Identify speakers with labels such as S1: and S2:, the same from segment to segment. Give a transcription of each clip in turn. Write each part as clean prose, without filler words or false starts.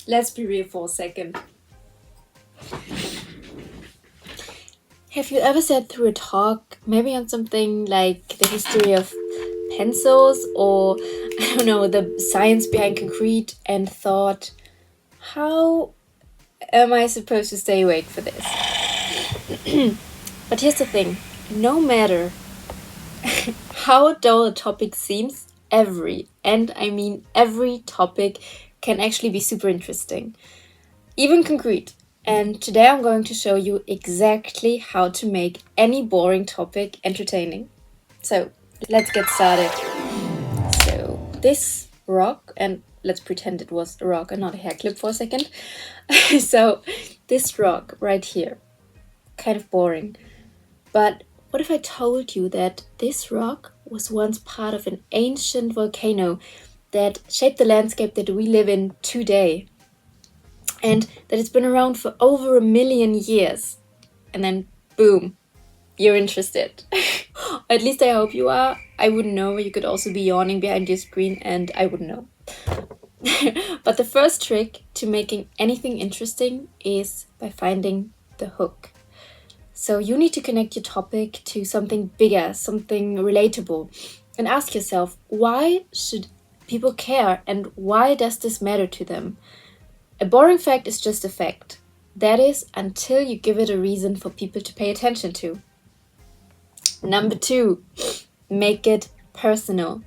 S1: Let's be real for a second. Have you ever sat through a talk, maybe on something like the history of pencils or, I don't know, the science behind concrete and thought, how am I supposed to stay awake for this? But here's the thing, no matter how dull a topic seems, every topic can actually be super interesting, even concrete. And today I'm going to show you exactly how to make any boring topic entertaining. So let's get started. So this rock, and let's pretend it was a rock and not a hair clip for a second. So this rock right here, kind of boring. But what if I told you that this rock was once part of an ancient volcano that shaped the landscape that we live in today? And that it's been around for over 1 million years. And then, boom, you're interested. At least I hope you are. I wouldn't know. You could also be yawning behind your screen and I wouldn't know. But the first trick to making anything interesting is by finding the hook. So you need to connect your topic to something bigger, something relatable, and ask yourself, why should people care and why does this matter to them? A boring fact is just a fact. That is, until you give it a reason for people to pay attention to. Number 2, make it personal.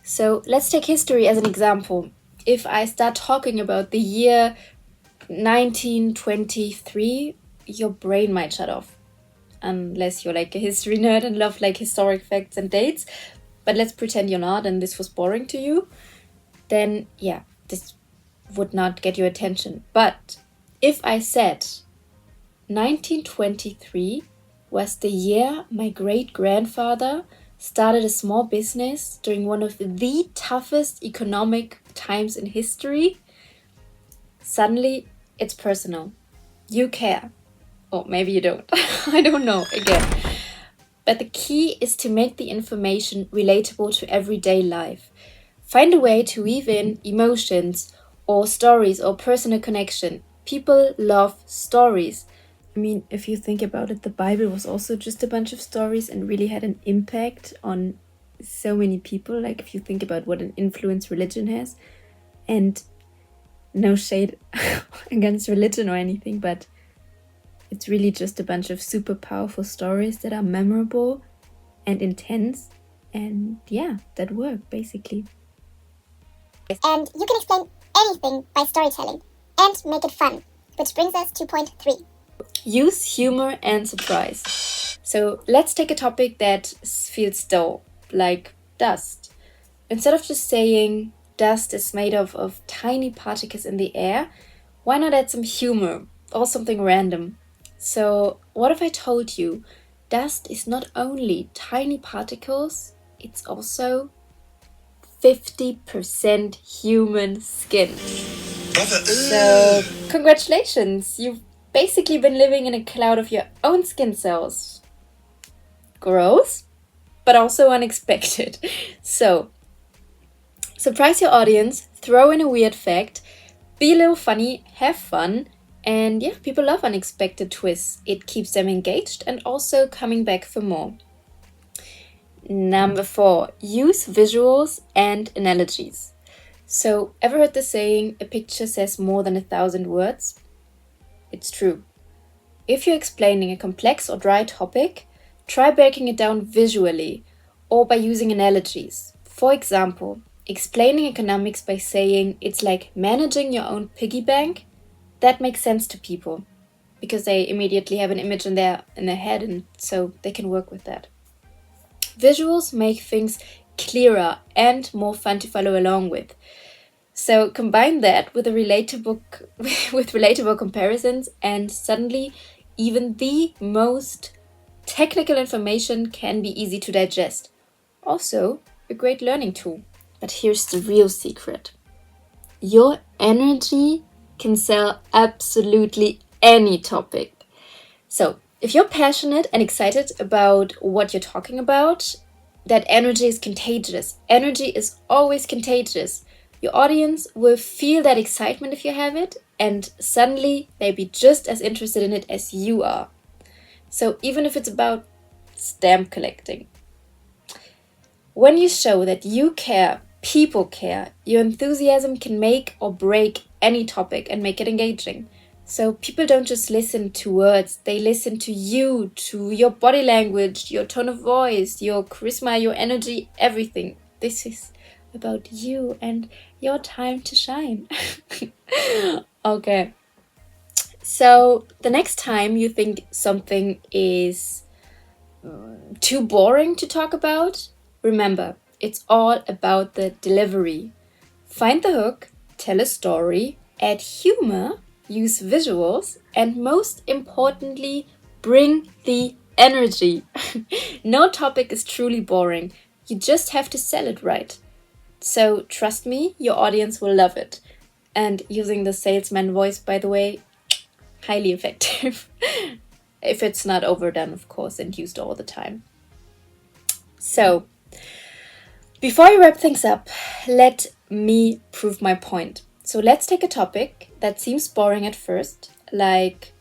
S1: So let's take history as an example. If I start talking about the year 1923, your brain might shut off. Unless you're like a history nerd and love like historic facts and dates. But let's pretend you're not and this was boring to you. Then yeah, this would not get your attention. But if I said 1923 was the year my great-grandfather started a small business during one of the toughest economic times in history, suddenly it's personal. You care. Or maybe you don't. I don't know, again. But the key is to make the information relatable to everyday life. Find a way to weave in emotions or stories or personal connection. People love stories. I mean, if you think about it, the Bible was also just a bunch of stories and really had an impact on so many people. Like if you think about what an influence religion has. And no shade against religion or anything, but it's really just a bunch of super powerful stories that are memorable and intense. And yeah, that work basically.
S2: And you can explain anything by storytelling and make it fun, which brings us to point 3.
S1: Use humor and surprise. So let's take a topic that feels dull, like dust. Instead of just saying dust is made of tiny particles in the air, why not add some humor or something random? So what if I told you dust is not only tiny particles, it's also 50% human skin. So congratulations, you've basically been living in a cloud of your own skin cells. Gross, but also unexpected. So surprise your audience, throw in a weird fact, be a little funny, have fun, and yeah, people love unexpected twists. It keeps them engaged and also coming back for more. Number 4, use visuals and analogies. So, ever heard the saying, a picture says more than 1,000 words? It's true. If you're explaining a complex or dry topic, try breaking it down visually or by using analogies. For example, explaining economics by saying it's like managing your own piggy bank, that makes sense to people because they immediately have an image in their head and so they can work with that. Visuals make things clearer and more fun to follow along with. So combine that with relatable comparisons and suddenly even the most technical information can be easy to digest. Also, a great learning tool. But here's the real secret. Your energy can sell absolutely any topic. So, if you're passionate and excited about what you're talking about, that energy is contagious. Energy is always contagious. Your audience will feel that excitement if you have it, and suddenly they'll be just as interested in it as you are. So even if it's about stamp collecting. When you show that you care, people care, your enthusiasm can make or break any topic and make it engaging. So people don't just listen to words, they listen to you, to your body language, your tone of voice, your charisma, your energy, everything. This is about you and your time to shine. Okay. So the next time you think something is too boring to talk about, remember, it's all about the delivery. Find the hook, tell a story, add humor, use visuals, and most importantly, bring the energy. No topic is truly boring. You just have to sell it right. So trust me, your audience will love it. And using the salesman voice, by the way, highly effective. If it's not overdone, of course, and used all the time. So, before I wrap things up, let me prove my point. So let's take a topic that seems boring at first, like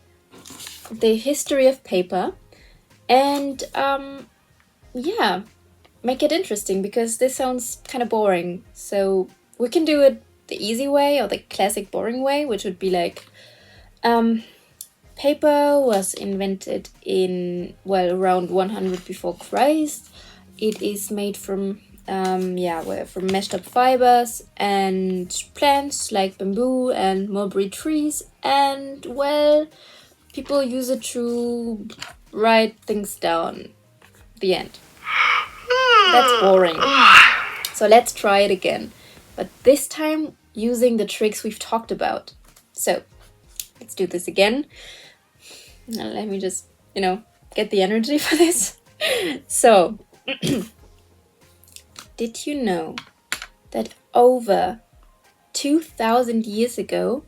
S1: the history of paper, and make it interesting, because this sounds kind of boring. So we can do it the easy way or the classic boring way, which would be like, paper was invented in, around 100 before Christ. It is made from from meshed up fibers and plants like bamboo and mulberry trees, and people use it to write things down. The end. That's boring. So let's try it again, but this time using the tricks we've talked about. So let's do this again. Let me just, get the energy for this. So, did you know that over 2,000 years ago,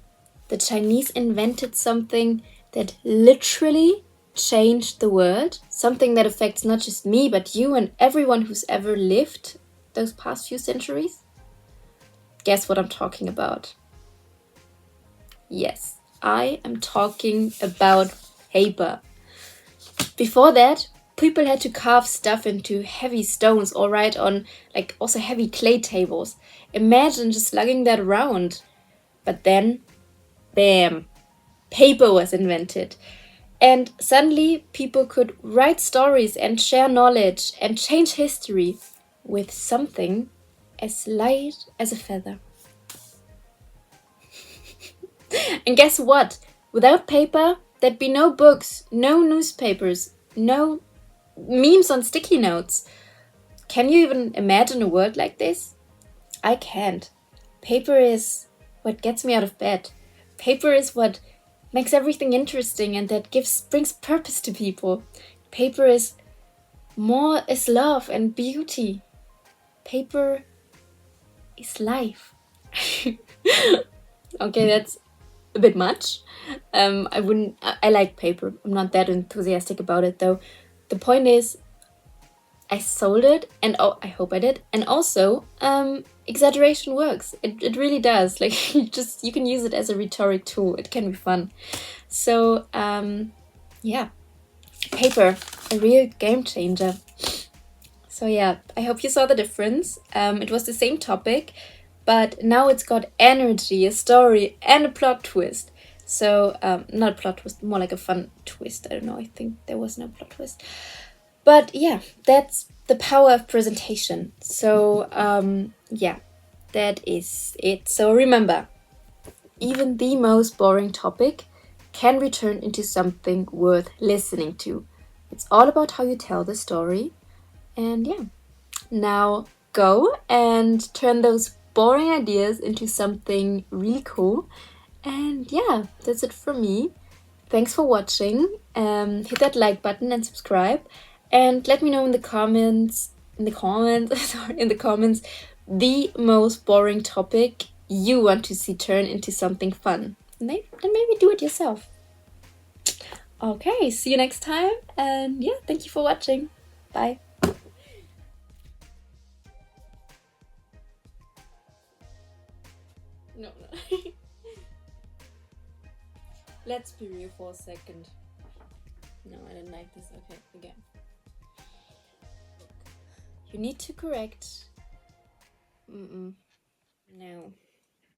S1: the Chinese invented something that literally changed the world? Something that affects not just me, but you and everyone who's ever lived those past few centuries? Guess what I'm talking about? Yes, I am talking about paper. Before that, people had to carve stuff into heavy stones or write on also heavy clay tables. Imagine just lugging that around. But then, bam, paper was invented. And suddenly people could write stories and share knowledge and change history with something as light as a feather. And guess what? Without paper, there'd be no books, no newspapers, no memes on sticky notes. Can you even imagine a world like this? I can't. Paper is what gets me out of bed. Paper is what makes everything interesting and that brings purpose to people. Paper is love and beauty. Paper is life. Okay, that's a bit much. I like paper. I'm not that enthusiastic about it though. The point is, I sold it, and I hope I did. And also, exaggeration works. It really does. Like, you can use it as a rhetoric tool. It can be fun. So, paper, a real game changer. So yeah, I hope you saw the difference. It was the same topic, but now it's got energy, a story, and a plot twist. So, not a plot twist, more like a fun twist. I don't know, I think there was no plot twist. But yeah, that's the power of presentation. So, that is it. So remember, even the most boring topic can be turned into something worth listening to. It's all about how you tell the story. And yeah, now go and turn those boring ideas into something really cool. And yeah, that's it from me. Thanks for watching. Hit that like button and subscribe. And let me know in the comments, the most boring topic you want to see turn into something fun. Then maybe do it yourself. Okay, see you next time. And yeah, thank you for watching. Bye. Let's be real for a second. No, I didn't like this. Okay, again. Look. You need to correct. No.